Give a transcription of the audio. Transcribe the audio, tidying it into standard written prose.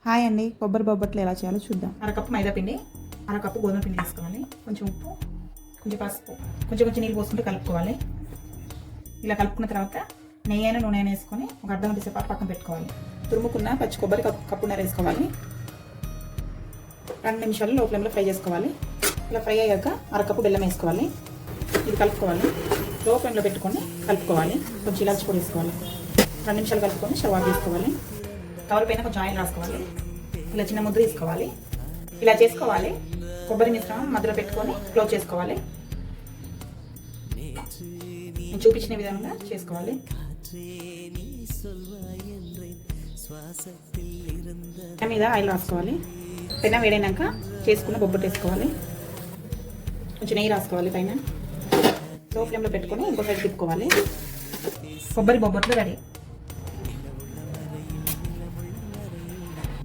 Hi అండి, కొబ్బరి బొబ్బట్లు ఎలా చేయాలో చూద్దాం. అరకప్పు మైదా పిండి, అరకప్పు గోధుమ పిండి తీసుకోవాలి. కొంచెం ఉప్పు, కొంచెం పసుపు, కొంచెం నీళ్ళు పోసుకుంటూ కలుపుకోవాలి. ఇలా కలుపుకున్న తర్వాత నెయ్యి అయినా నూనె అయినా వేసుకొని ఒక అర్ధగంట సేపు పక్కన పెట్టుకోవాలి. తురుముకున్న పచ్చి కొబ్బరి కప్పున్నర వేసుకోవాలి. 2 నిమిషాలు లో ఫ్లేమ్లో ఫ్రై చేసుకోవాలి. ఇలా ఫ్రై అయ్యాక అరకప్పు బెల్లం వేసుకోవాలి. ఇది కలుపుకోవాలి. లో ఫ్లేమ్లో పెట్టుకొని కలుపుకోవాలి. కొంచెం ఇలాచి పొడి వేసుకోవాలి. 2 నిమిషాలు కలుపుకొని స్టవ్ ఆఫ్ చేసుకోవాలి. కవర్ పైన కొంచెం ఆయిల్ రాసుకోవాలి. ఇలా చిన్న ముద్ద తీసుకోవాలి. ఇలా చేసుకోవాలి. కొబ్బరి మిశ్రమం మధ్యలో పెట్టుకొని క్లోజ్ చేసుకోవాలి. నేను చూపించిన విధంగా చేసుకోవాలి. మీద ఆయిల్ రాసుకోవాలి. పెన వేడైనాక చేసుకున్న బొబ్బట్లు వేసుకోవాలి. కొంచెం నెయ్యి రాసుకోవాలి పైన. లో ఫ్లేమ్లో పెట్టుకొని ఇంకో సైడ్ తిప్పుకోవాలి. కొబ్బరి బొబ్బట్లు రెడీ.